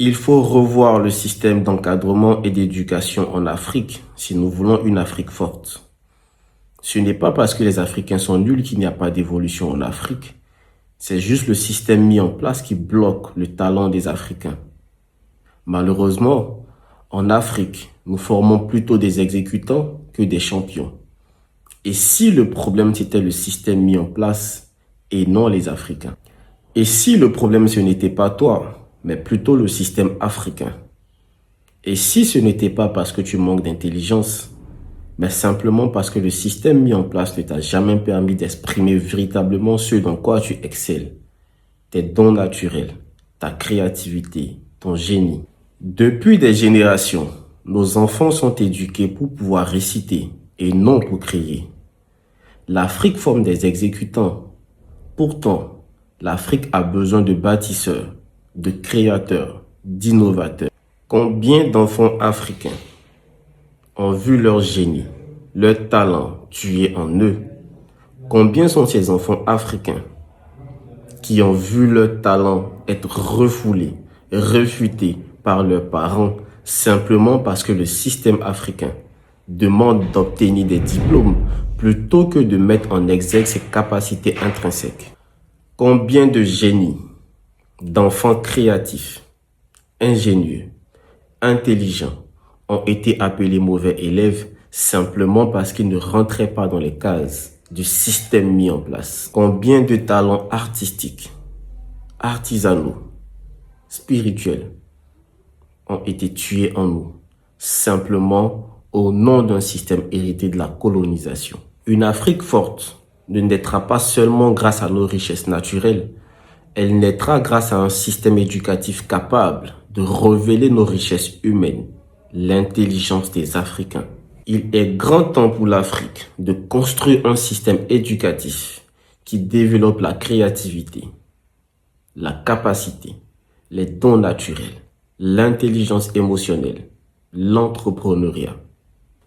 Il faut revoir le système d'encadrement et d'éducation en Afrique si nous voulons une Afrique forte. Ce n'est pas parce que les Africains sont nuls qu'il n'y a pas d'évolution en Afrique. C'est juste le système mis en place qui bloque le talent des Africains. Malheureusement, en Afrique, nous formons plutôt des exécutants que des champions. Et si le problème c'était le système mis en place et non les Africains? Et si le problème ce n'était pas toi, mais plutôt le système africain? Et si ce n'était pas parce que tu manques d'intelligence, mais simplement parce que le système mis en place ne t'a jamais permis d'exprimer véritablement ce dans quoi tu excelles, tes dons naturels, ta créativité, ton génie. Depuis des générations, nos enfants sont éduqués pour pouvoir réciter et non pour crier. L'Afrique forme des exécutants. Pourtant, l'Afrique a besoin de bâtisseurs, de créateurs, d'innovateurs. Combien d'enfants africains ont vu leur génie, leur talent tué en eux? Combien sont ces enfants africains qui ont vu leur talent être refoulé, refuté par leurs parents simplement parce que le système africain demande d'obtenir des diplômes plutôt que de mettre en exergue ses capacités intrinsèques? Combien de génies, d'enfants créatifs, ingénieux, intelligents ont été appelés mauvais élèves simplement parce qu'ils ne rentraient pas dans les cases du système mis en place? Combien de talents artistiques, artisanaux, spirituels ont été tués en nous simplement au nom d'un système hérité de la colonisation? Une Afrique forte ne naîtra pas seulement grâce à nos richesses naturelles, elle naîtra grâce à un système éducatif capable de révéler nos richesses humaines, l'intelligence des Africains. Il est grand temps pour l'Afrique de construire un système éducatif qui développe la créativité, la capacité, les dons naturels, l'intelligence émotionnelle, l'entrepreneuriat,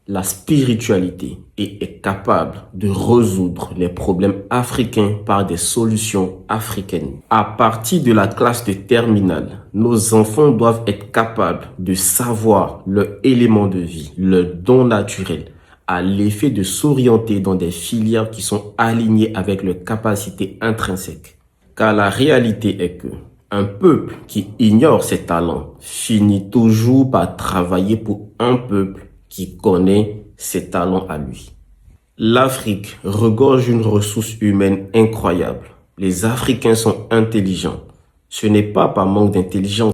la spiritualité et est capable de résoudre les problèmes africains par des solutions africaines. À partir de la classe de terminale, nos enfants doivent être capables de savoir leur élément de vie, leur don naturel, à l'effet de s'orienter dans des filières qui sont alignées avec leurs capacités intrinsèques. Car la réalité est que un peuple qui ignore ses talents finit toujours par travailler pour un peuple qui connaît ses talents à lui. L'Afrique regorge une ressource humaine incroyable. Les Africains sont intelligents. Ce n'est pas par manque d'intelligence.